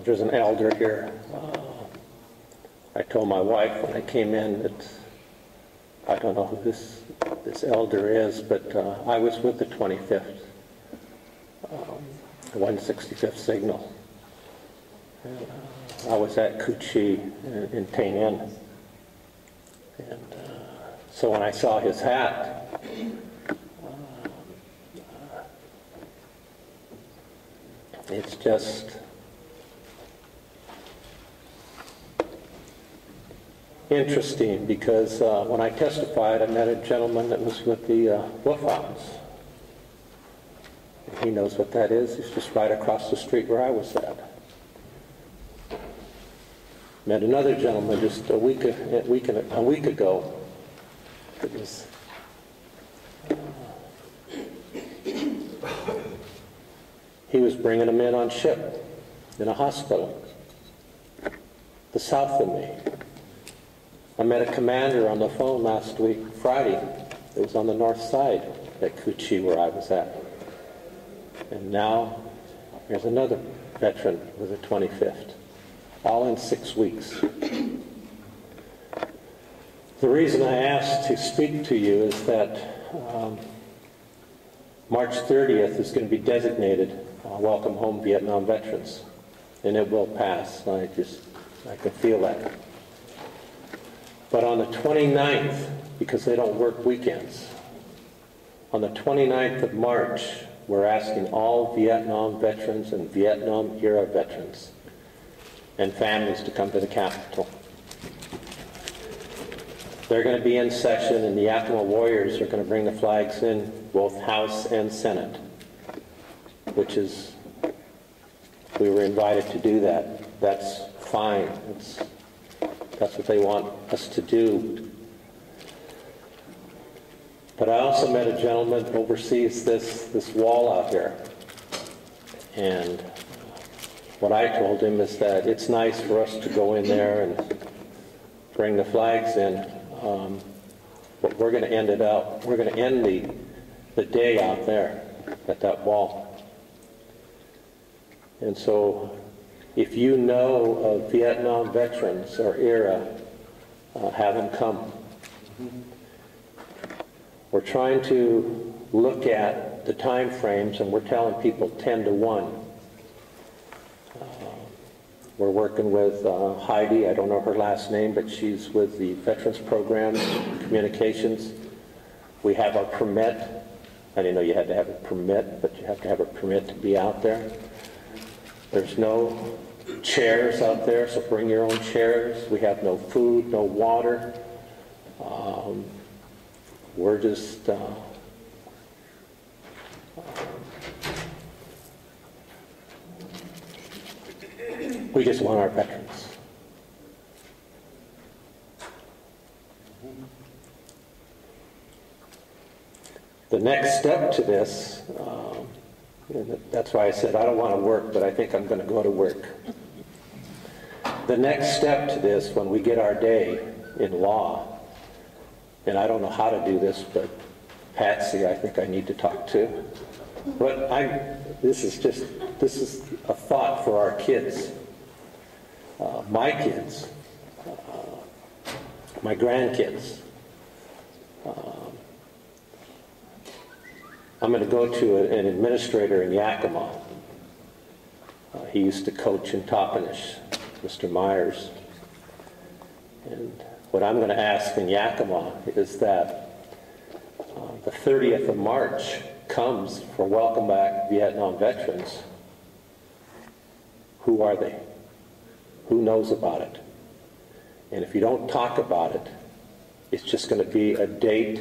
There's an elder here. I told my wife when I came in that I don't know who this elder is, but I was with the 25th, the 165th Signal. And, I was at Kuchi in Tainan. And so when I saw his hat, it's just interesting because when I testified, I met a gentleman that was with the Wolfhounds. He knows what that is. He's just right across the street where I was at. Met another gentleman just a week ago. It was he was bringing them in on ship in a hospital, the south of me. I met a commander on the phone last week, Friday. It was on the north side at Kuchi where I was at. And now there's another veteran with the 25th. All in 6 weeks. The reason I asked to speak to you is that March 30th is going to be designated Welcome Home Vietnam Veterans. And it will pass. I can feel that. But on the 29th, because they don't work weekends, on the 29th of March, we're asking all Vietnam veterans and Vietnam-era veterans and families to come to the Capitol. They're going to be in session, and the Yakima Warriors are going to bring the flags in both House and Senate, which is, we were invited to do that. That's fine. That's what they want us to do. But I also met a gentleman who oversees this wall out here. And what I told him is that it's nice for us to go in there and bring the flags in, but we're going to end it out. We're going to end the day out there at that wall. And so if you know of Vietnam veterans or era, have them come. We're trying to look at the time frames, and we're telling people 10 to 1. We're working with Heidi, I don't know her last name, but she's with the Veterans Programs, Communications. We have our permit. I didn't know you had to have a permit, but you have to have a permit to be out there. There's no chairs out there, so bring your own chairs. We have no food, no water. We're just we just want our veterans. The next step to this, that's why I said I don't want to work, but I think I'm going to go to work. The next step to this, when we get our day in law, and I don't know how to do this, but Patsy I think I need to talk to. But this is a thought for our kids. My kids, my grandkids. I'm going to go to an administrator in Yakima. He used to coach in Toppenish, Mr. Myers. And what I'm going to ask in Yakima is that the 30th of March comes for Welcome Back Vietnam Veterans. Who are they? Who knows about it? And if you don't talk about it, it's just going to be a date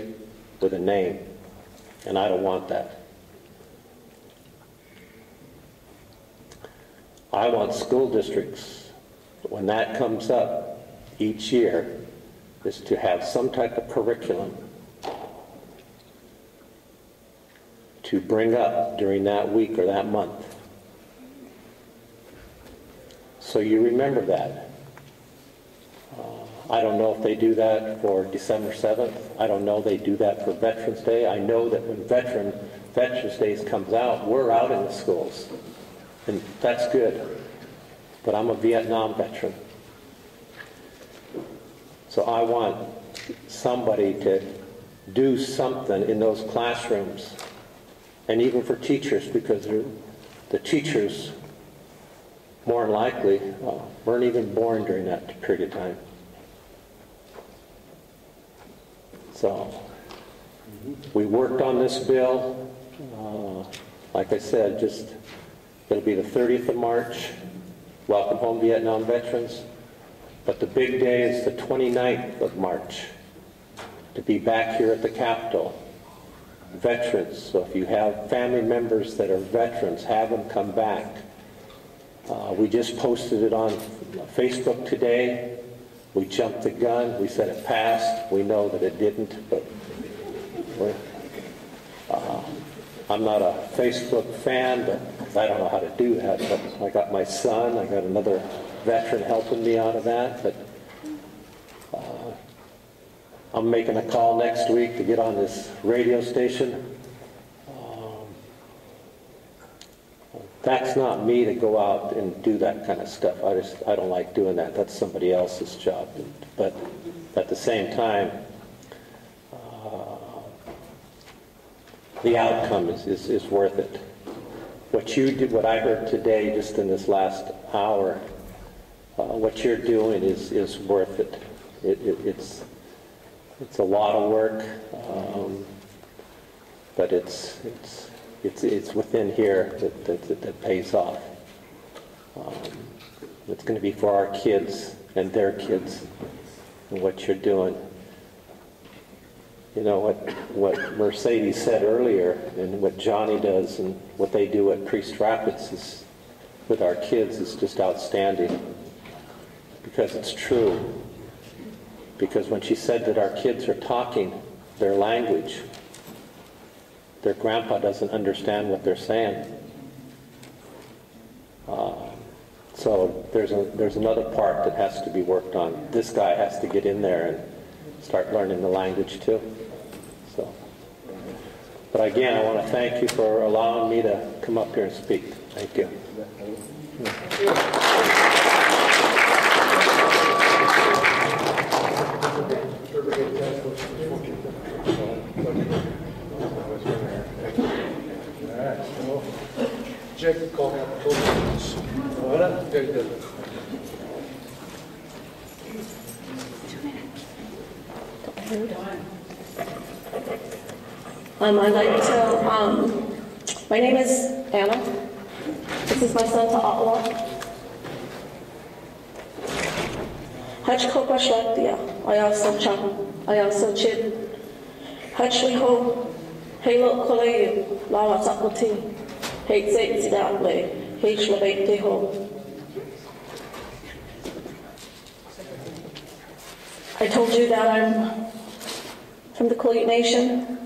with a name. And I don't want that. I want school districts, when that comes up each year, is to have some type of curriculum to bring up during that week or that month. So you remember that. I don't know if they do that for December 7th. I don't know if they do that for Veterans Day. I know that when Veterans Day comes out, we're out in the schools. And that's good. but I'm a Vietnam veteran. So I want somebody to do something in those classrooms, and even for teachers, because the teachers, more than likely, weren't even born during that period of time. So we worked on this bill. Like I said, it'll be the 30th of March. Welcome home, Vietnam veterans. But the big day is the 29th of March, to be back here at the Capitol. Veterans, so if you have family members that are veterans, have them come back. We just posted it on Facebook today. We jumped the gun. We said it passed. We know that it didn't, but I'm not a Facebook fan, but I don't know how to do that. But I got my son. I got another veteran helping me out of that. But I'm making a call next week to get on this radio station. That's not me to go out and do that kind of stuff. I don't like doing that. That's somebody else's job. But at the same time, the outcome is worth it. What you did, what I heard today, just in this last hour, what you're doing is worth it. It's a lot of work, but it's within here that pays off. It's going to be for our kids and their kids, and what you're doing. You know, what Mercedes said earlier, and what Johnny does, and what they do at Priest Rapids with our kids is just outstanding. Because it's true. Because when she said that our kids are talking their language, their grandpa doesn't understand what they're saying. So there's another part that has to be worked on. This guy has to get in there and start learning the language too. So, but again, I want to thank you for allowing me to come up here and speak. Thank you. Jack, call out the toes. Voilà, very good. I'd like to, my name is Anna. This is my son Ta'ala. Hach kopa shlaktia, I also chid. Hach liho, halo koleyu, lawa sakoti, hate zait zidatle, hate shlabait teho. I told you that I'm from the Koleet Nation.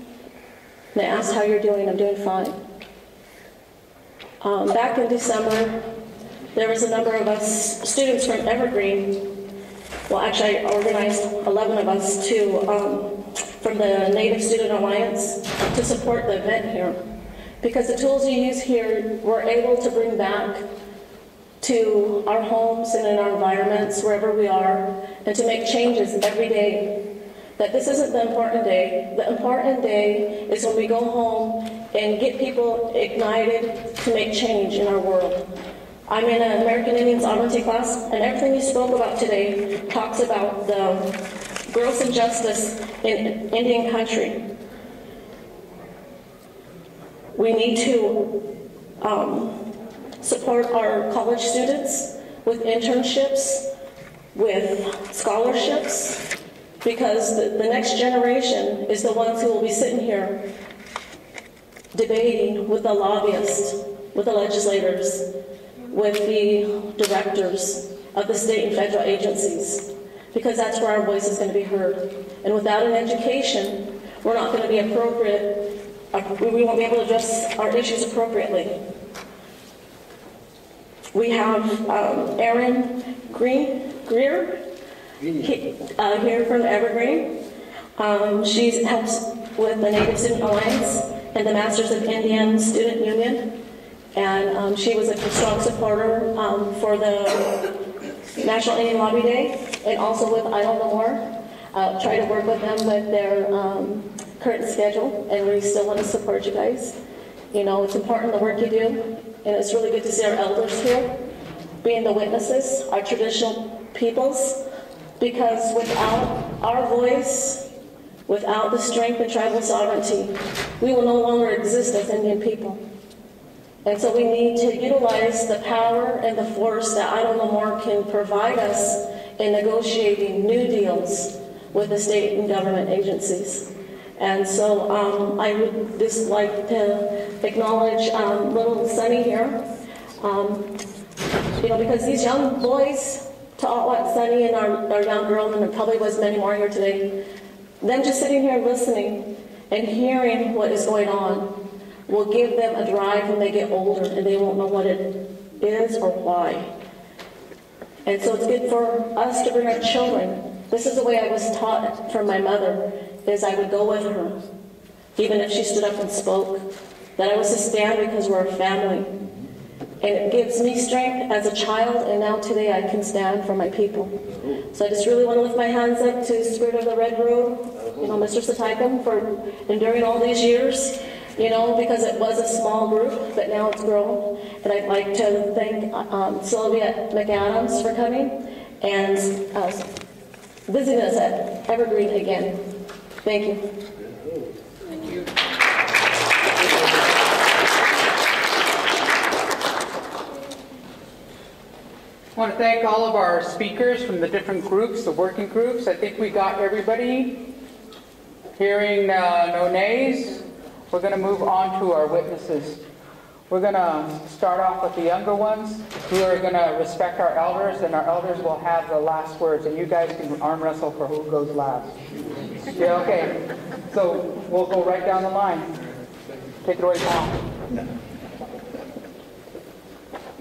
And I asked how you're doing. I'm doing fine. Back in December, there was a number of us students from Evergreen. Well, actually, I organized 11 of us from the Native Student Alliance to support the event here. Because the tools you use here, we're able to bring back to our homes and in our environments, wherever we are, and to make changes every day. That this isn't the important day. The important day is when we go home and get people ignited to make change in our world. I'm in an American Indian sovereignty class, and everything you spoke about today talks about the gross injustice in Indian country. We need to support our college students with internships, with scholarships, because the next generation is the ones who will be sitting here debating with the lobbyists, with the legislators, with the directors of the state and federal agencies, because that's where our voice is going to be heard. And without an education, we're not going to be appropriate, we won't be able to address our issues appropriately. We have Erin Greer, here from Evergreen. She helps with the Native Student Alliance and the Masters of Indian Student Union. And she was a strong supporter for the National Indian Lobby Day, and also with Idle No More. Try to work with them with their current schedule, and we still want to support you guys. You know, it's important the work you do, and it's really good to see our elders here, being the witnesses, our traditional peoples, because without our voice, without the strength and tribal sovereignty, we will no longer exist as Indian people. And so we need to utilize the power and the force that Idle No More can provide us in negotiating new deals with the state and government agencies. And so I would just like to acknowledge little Sonny here, you know, because these young boys, to all like Sonny and our young girl, and there probably was many more here today, them just sitting here listening and hearing what is going on will give them a drive when they get older and they won't know what it is or why. And so it's good for us to bring our children. This is the way I was taught from my mother, is I would go with her, even if she stood up and spoke, that I was to stand because we're a family. And it gives me strength as a child, and now today I can stand for my people. So I just really want to lift my hands up to Spirit of the Red Road, you know, Mr. Sataikum, for enduring all these years, you know, because it was a small group, but now it's grown. And I'd like to thank Sylvia McAdams for coming and visiting us at Evergreen again. Thank you. Thank you. I want to thank all of our speakers from the different groups, the working groups. I think we got everybody. Hearing no nays, we're going to move on to our witnesses. We're going to start off with the younger ones who are going to respect our elders, and our elders will have the last words, and you guys can arm wrestle for who goes last. Yeah, okay. So we'll go right down the line. Take it away, Paul.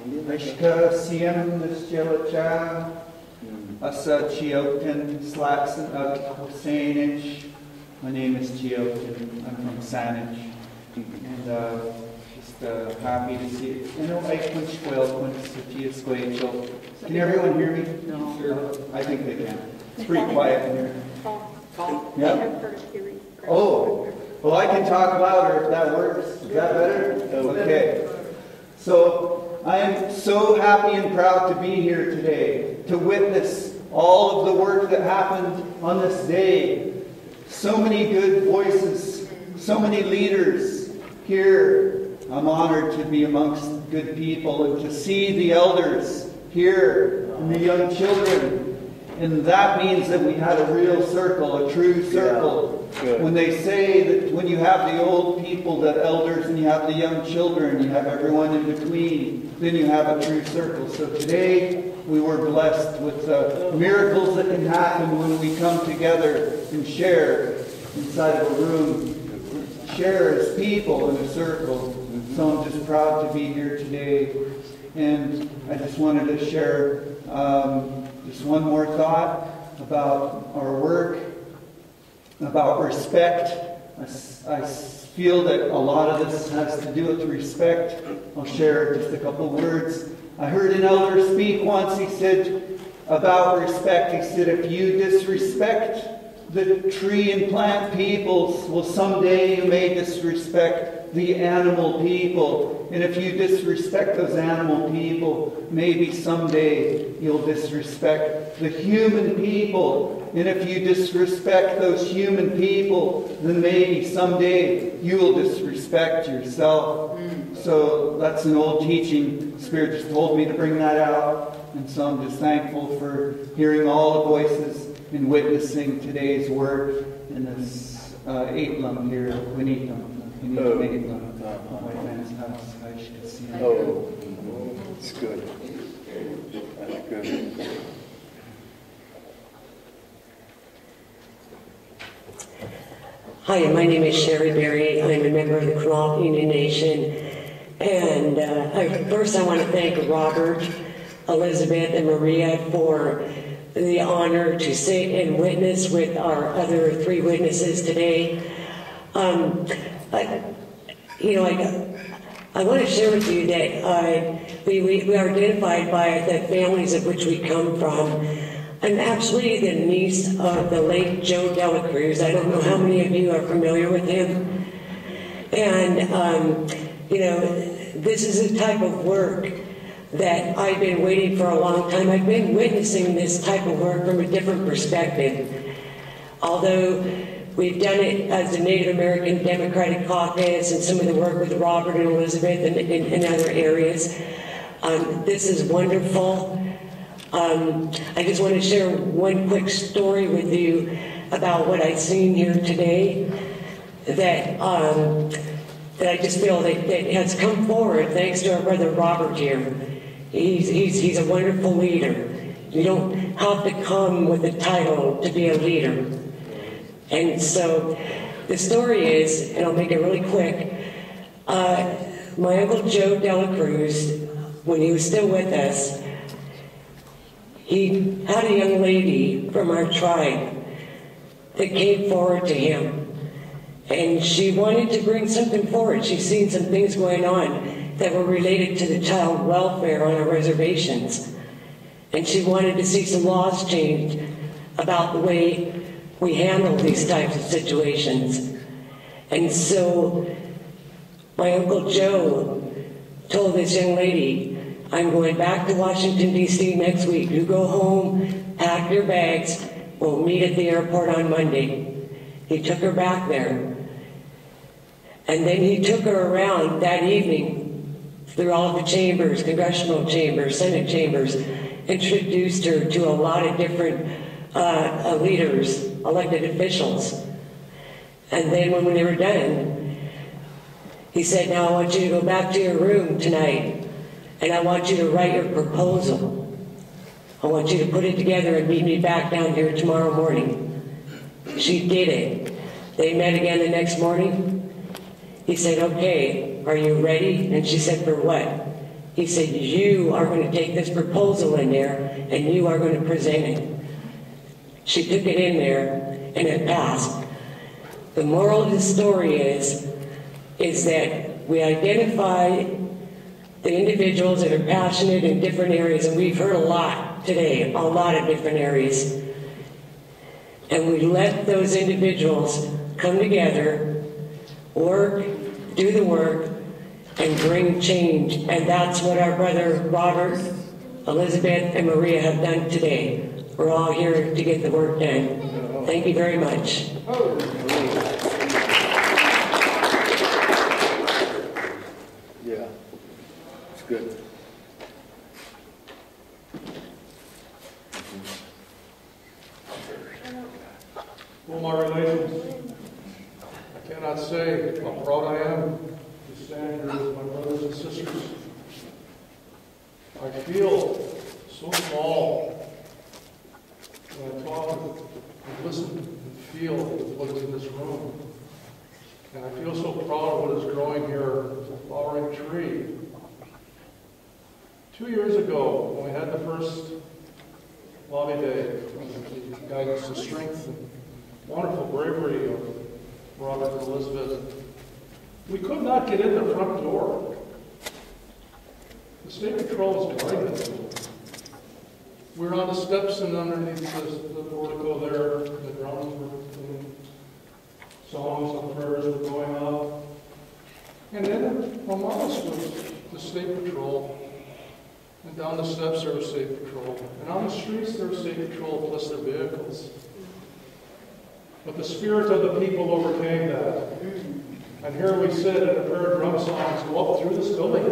Rishka Siam Nisjelacha Asa Chiotin Slatson Hoseinich. My name is Chiotin. I'm from Saanich. And just happy to see you. I know I quench well, Can everyone hear me? No. Sure. I think they can. It's pretty quiet in here. Yeah? Oh, well, I can talk louder if that works. Is that better? Okay. So, I am so happy and proud to be here today, to witness all of the work that happened on this day. So many good voices, so many leaders here. I'm honored to be amongst good people and to see the elders here and the young children. And that means that we had a real circle, a true circle. Yeah, when they say that when you have the old people, the elders, and you have the young children, you have everyone in between, then you have a true circle. So today we were blessed with the miracles that can happen when we come together and share inside of a room. Share as people in a circle. So I'm just proud to be here today. And I just wanted to share just one more thought about our work, about respect. I feel that a lot of this has to do with respect. I'll share just a couple words. I heard an elder speak once. He said about respect, he said, if you disrespect the tree and plant peoples, well, someday you may disrespect the animal people. And if you disrespect those animal people, maybe someday you'll disrespect the human people. And if you disrespect those human people, then maybe someday you will disrespect yourself. So that's an old teaching. Spirit just told me to bring that out. And so I'm just thankful for hearing all the voices and witnessing today's work in this Aitlam here, Winitam. White man's house. I should see it. Oh, it's good. That's good. Hi, my name is Sherry Berry. I'm a member of the Quinault Indian Nation. And first I want to thank Robert, Elizabeth, and Maria for the honor to sit and witness with our other three witnesses today. I want to share with you that we are identified by the families of which we come from. I'm actually the niece of the late Joe Dela Cruz. I don't know how many of you are familiar with him. And, this is a type of work that I've been waiting for a long time. I've been witnessing this type of work from a different perspective. Although we've done it as the Native American Democratic Caucus and some of the work with Robert and Elizabeth and in other areas. This is wonderful. I just want to share one quick story with you about what I've seen here today that I just feel that has come forward thanks to our brother Robert here. He's a wonderful leader. You don't have to come with a title to be a leader. And so the story is, and I'll make it really quick, my Uncle Joe Dela Cruz, when he was still with us, he had a young lady from our tribe that came forward to him. And she wanted to bring something forward. She's seen some things going on that were related to the child welfare on our reservations. And she wanted to see some laws changed about the way we handle these types of situations. And so my Uncle Joe told this young lady, I'm going back to Washington, D.C. next week. You go home, pack your bags, we'll meet at the airport on Monday. He took her back there. And then he took her around that evening through all of the chambers, congressional chambers, Senate chambers, introduced her to a lot of different leaders, elected officials. And then when they were done, he said, now I want you to go back to your room tonight, and I want you to write your proposal. I want you to put it together and meet me back down here tomorrow morning. She did it. They met again the next morning. He said, okay, are you ready? And she said, for what? He said, you are going to take this proposal in there and you are going to present it. She took it in there and it passed. The moral of the story is that we identify the individuals that are passionate in different areas, and we've heard a lot today, a lot of different areas. And we let those individuals come together, work, do the work, and bring change. And that's what our brother Robert, Elizabeth, and Maria have done today. We're all here to get the work done. Thank you very much. Yeah, it's good. Well, my relations, I cannot say how proud I am to stand here with my brothers and sisters. I feel so small when I talk and listen and feel what is in this room. And I feel so proud of what is growing here as a flowering tree. 2 years ago, when we had the first lobby day, the guidance and strength and wonderful bravery of Robert and Elizabeth, we could not get in the front door. The state patrol was behind us. We were on the steps and underneath the portico there, the drums were playing, songs and prayers were going up. And then among us was the state patrol. And down the steps there was state patrol. And on the streets there was state patrol plus their vehicles. But the spirit of the people overcame that. And here we sit and have heard drum songs go up through this building.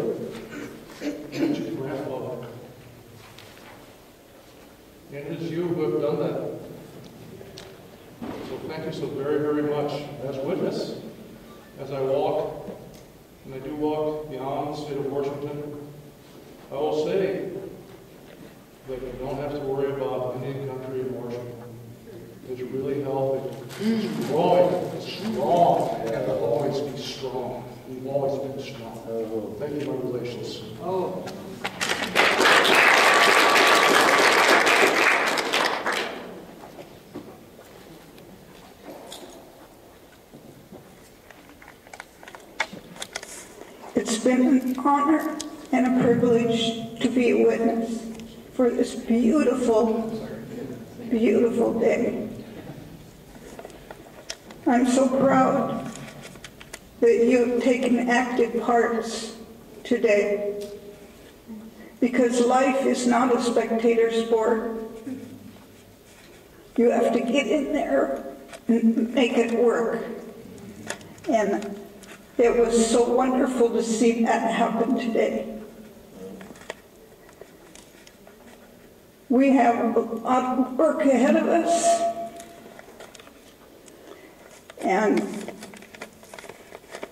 And your grandfather. And it is you who have done that. So thank you so very, very much. As witness, as I walk, and I do walk beyond the state of Washington, I will say that you don't have to worry about Indian country in Washington. It's really healthy. It's growing. It's strong. And it will always be strong. We've always been strong. Thank you, my relations. It's been been an honor and a privilege to be a witness for this beautiful, beautiful day. I'm so proud that you've taken active parts today, because life is not a spectator sport. You have to get in there and make it work. And it was so wonderful to see that happen today. We have a lot of work ahead of us, and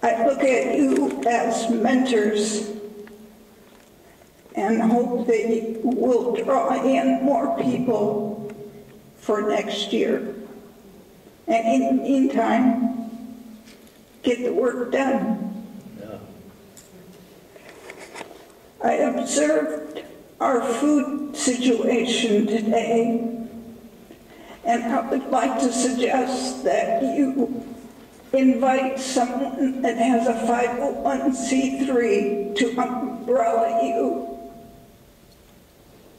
I look at you as mentors and hope that you will draw in more people for next year. And in the meantime, get the work done. I observed our food situation today, and I would like to suggest that you invite someone that has a 501c3 to umbrella you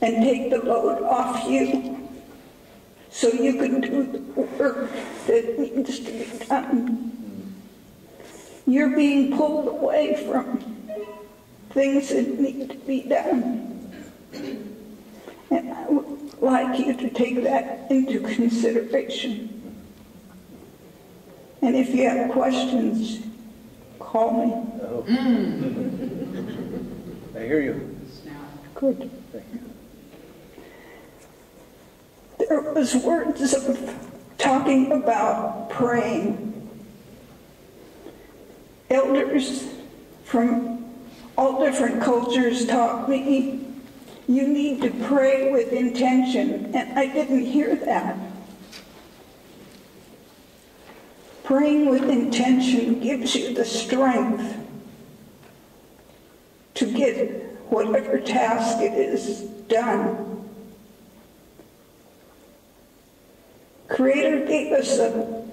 and take the load off you so you can do the work that needs to be done. You're being pulled away from things that need to be done. And I would like you to take that into consideration. And if you have questions, call me. Oh. I hear you. Good. There was words of talking about praying. Elders from all different cultures taught me, you need to pray with intention, and I didn't hear that. Praying with intention gives you the strength to get whatever task it is done. Creator gave us a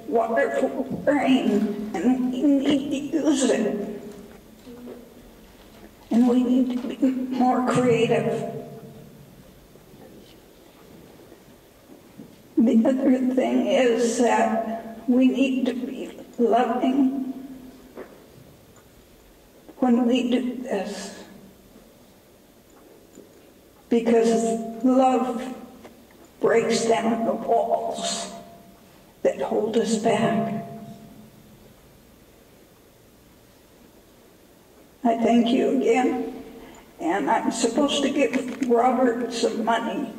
wonderful brain, and we need to use it. And we need to be more creative. The other thing is that we need to be loving when we do this, because love breaks down the walls that hold us back. I thank you again, and I'm supposed to give Robert some money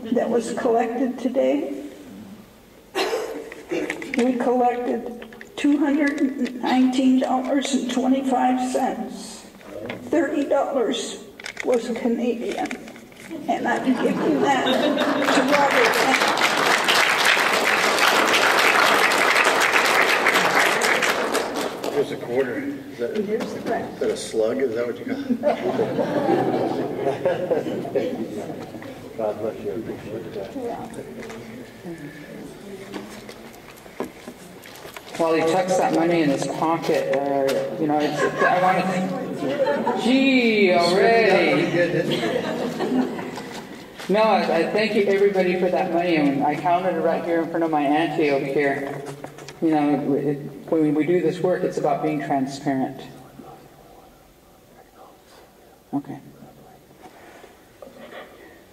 that was collected today. We collected $219.25. $30 was Canadian, and I'm giving that to Robert. Here's a quarter. Is that a slug? Is that what you got? God bless you. I appreciate that. Yeah. While he tucks that money in his pocket, I want to. Gee, already. No, I thank you everybody for that money, and I counted it right here in front of my auntie over here. You know, when we do this work, it's about being transparent. Okay.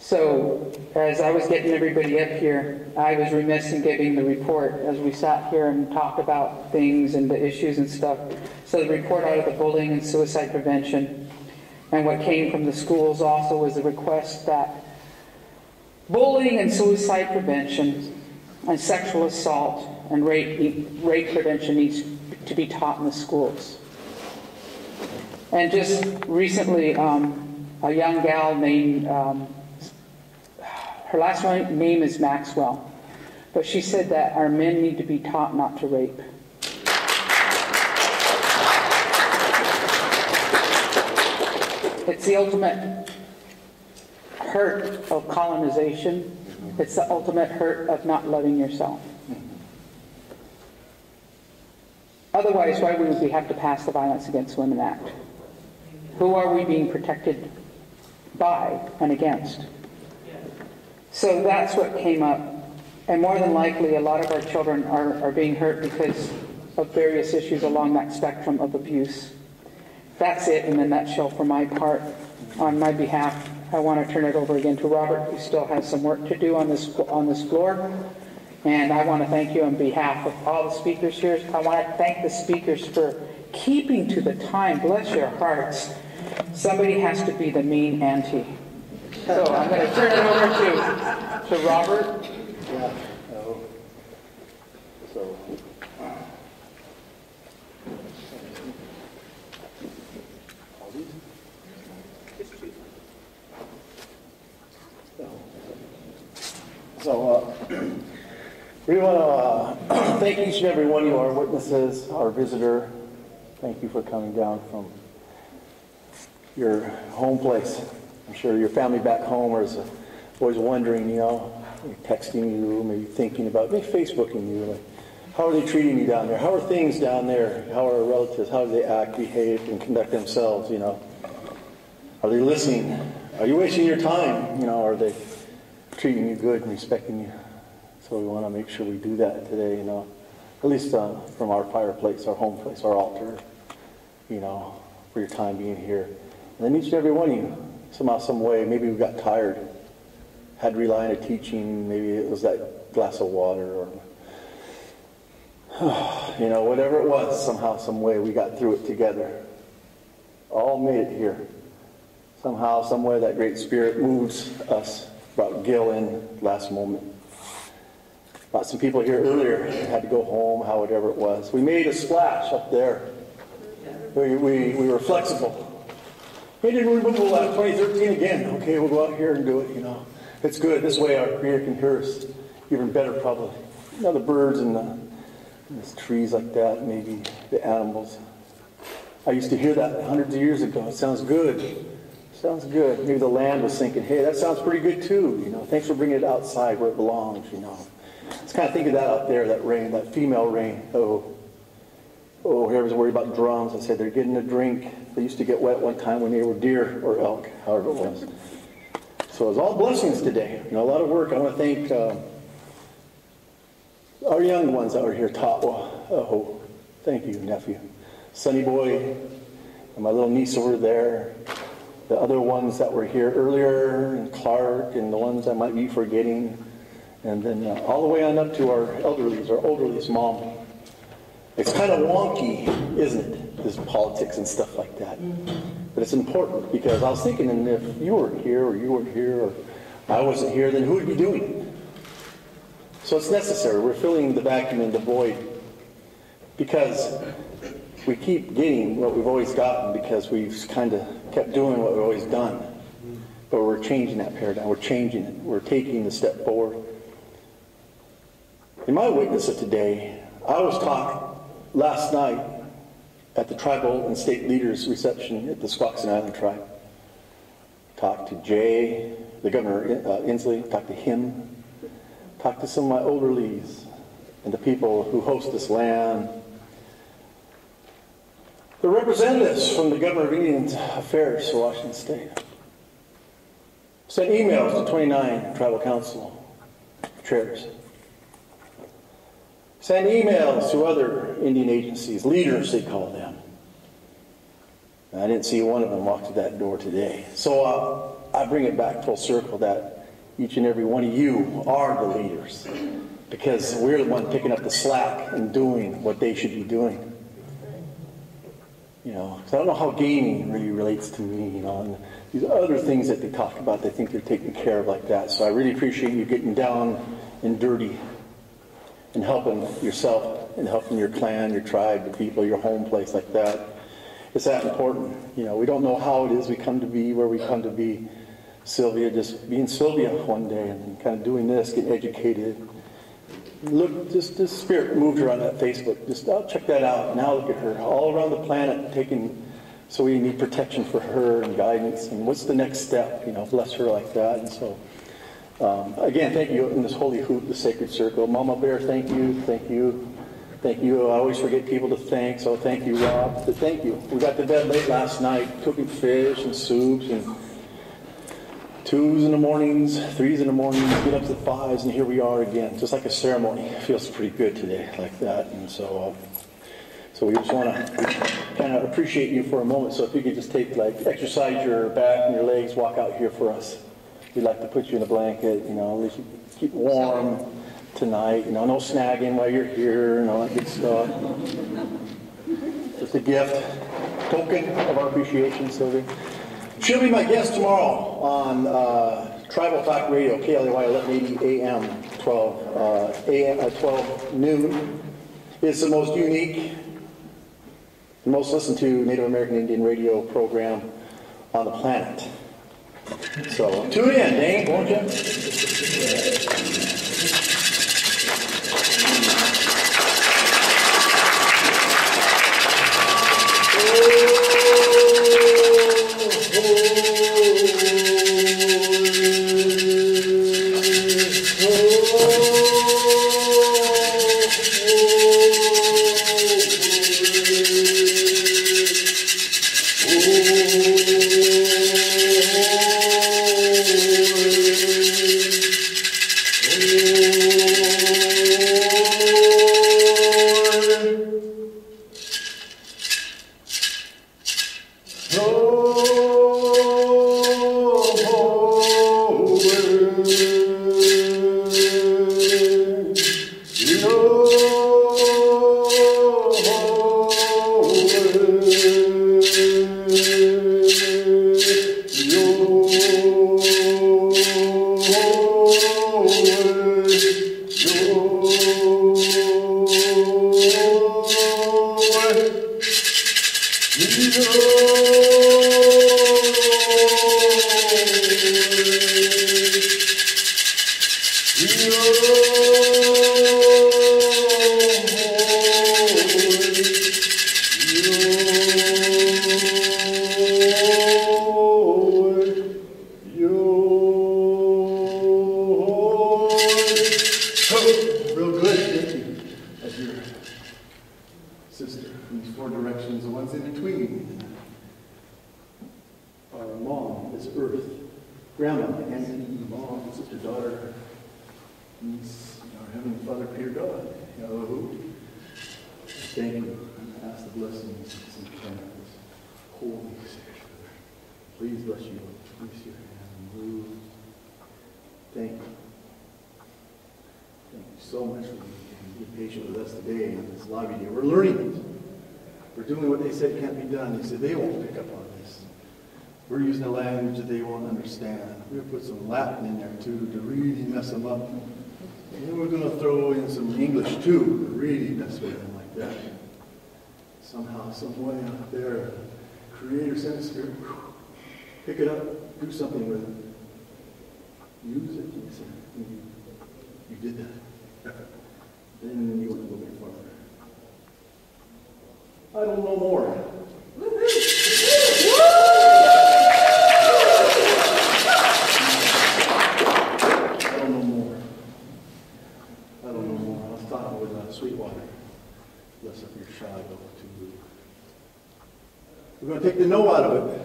So, as I was getting everybody up here, I was remiss in giving the report as we sat here and talked about things and the issues and stuff. So the report out of the bullying and suicide prevention, and what came from the schools also was a request that bullying and suicide prevention and sexual assault and rape prevention needs to be taught in the schools. And just recently, a young gal named, her last name is Maxwell, but she said that our men need to be taught not to rape. It's the ultimate hurt of colonization. It's the ultimate hurt of not loving yourself. Otherwise, why would we have to pass the Violence Against Women Act? Who are we being protected by and against? So that's what came up. And more than likely, a lot of our children are being hurt because of various issues along that spectrum of abuse. That's it in a nutshell for my part. On my behalf, I want to turn it over again to Robert, who still has some work to do on this floor. And I want to thank you on behalf of all the speakers here. I want to thank the speakers for keeping to the time. Bless your hearts. Somebody has to be the mean auntie. So I'm going to turn it over to Robert. Yeah. So. So, we want to thank each and every one of you, our witnesses, our visitor. Thank you for coming down from your home place. I'm sure your family back home is always wondering, you know, texting you, maybe thinking about, maybe Facebooking you, like, how are they treating you down there? How are things down there? How are our relatives? How do they act, behave, and conduct themselves, you know? Are they listening? Are you wasting your time? You know, are they treating you good and respecting you? So we want to make sure we do that today, you know, at least from our fireplace, our home place, our altar, you know, for your time being here. And then each and every one of you, somehow, some way, maybe we got tired, had to rely on a teaching, maybe it was that glass of water, or, you know, whatever it was, somehow, some way, we got through it together. All made it here. Somehow, some way, that Great Spirit moves us. Brought Gil in last moment. Brought some people here earlier, had to go home, however it was. We made a splash up there. We were flexible. We did removal last 2013 again. Okay, we'll go out here and do it, you know. It's good. This way our Creator can hear us even better, probably. You know, the birds and the trees like that, maybe the animals. I used to hear that hundreds of years ago. It sounds good. Sounds good. Maybe the land was thinking, hey, that sounds pretty good too. You know, thanks for bringing it outside where it belongs, you know. Let's kind of think of that out there, that rain, that female rain. Oh, whoever's worried about drums, I said they're getting a drink. They used to get wet one time when they were deer or elk, however it was. So it's all blessings today. You know, a lot of work. I want to thank our young ones that were here taught. Oh, thank you, nephew. Sonny Boy and my little niece over there. The other ones that were here earlier, and Clark, and the ones I might be forgetting, and then all the way on up to our elderly's mom. It's kind of wonky, isn't it? This politics and stuff like that. But it's important, because I was thinking, and if you weren't here, or you weren't here, or I wasn't here, then who would be doing it? So it's necessary. We're filling the vacuum and the void, because we keep getting what we've always gotten because we've kind of kept doing what we've always done. But we're changing that paradigm. We're changing it. We're taking the step forward. In my witness of today, I was taught last night at the tribal and state leaders reception at the Squaxin Island tribe. Talked to Jay, the governor, Inslee, talked to him, talked to some of my elderlies and the people who host this land. The representatives from the Governor of Indian Affairs for Washington State sent emails to 29 tribal council chairs. Sent emails to other Indian agencies, leaders they call them. And I didn't see one of them walk through that door today. So I bring it back full circle that each and every one of you are the leaders, because we're the one picking up the slack and doing what they should be doing. You know, so I don't know how gaming really relates to me, you know, and these other things that they talk about, they think they're taken care of like that. So I really appreciate you getting down and dirty and helping yourself and helping your clan, your tribe, the people, your home place like that. It's that important. You know, we don't know how it is we come to be where we come to be. Sylvia, just being Sylvia one day and kind of doing this, getting educated. Look, just this spirit moved her on that Facebook. Just check that out. Now look at her all around the planet taking. So we need protection for her and guidance. And what's the next step? You know, bless her like that. And so, again, thank you in this holy hoop, the sacred circle. Mama Bear, thank you. Thank you. Thank you. I always forget people to thank, so thank you, Rob. Thank you. We got to bed late last night, cooking fish and soups, and 2s in the mornings, 3s in the mornings, get up to 5s, and here we are again. Just like a ceremony. It feels pretty good today, like that. And so we just want to kind of appreciate you for a moment. So if you could just take, like, exercise your back and your legs, walk out here for us. We'd like to put you in a blanket, you know, at least you keep warm tonight. You know, no snagging while you're here and all that good stuff. Just a gift, token of our appreciation, Sylvie. She'll be my guest tomorrow on Tribal Talk Radio, KLAY 1180 AM, 12 noon. It's the most unique, the most listened to Native American Indian radio program on the planet. So tune in, Dane, won't you? Some Latin in there too to really mess them up. And then we're going to throw in some English too to really mess with them like that. Somehow, some way out there, Creator sent a spirit, pick it up, do something with it. Use it. You did that. Then you went a little bit farther. I don't know more. We're going to take the no out of it.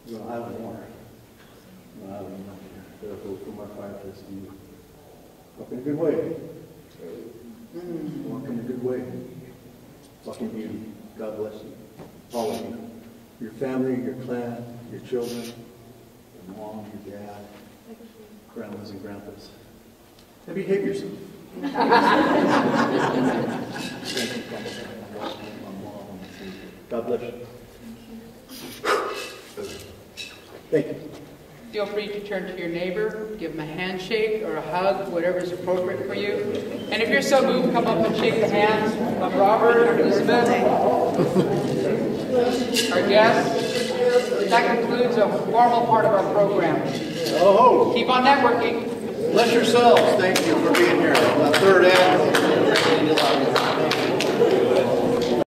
We're going to add more. We're going to add more here. Therefore, from our fireplace to you. Walk in a good way. Walk in a good way. Walk in beauty. God bless you. All of you. Your family, your clan, your children, your mom, your dad, grandmas and grandpas. And behave yourself. Thank you, God bless you. Thank you. Feel free to turn to your neighbor, give them a handshake or a hug, whatever is appropriate for you. And if you're so moved, come up and shake the hands of Robert, Elizabeth, our guests. That concludes a formal part of our program. Oh, keep on networking. Bless yourselves. Thank you for being here. The third annual.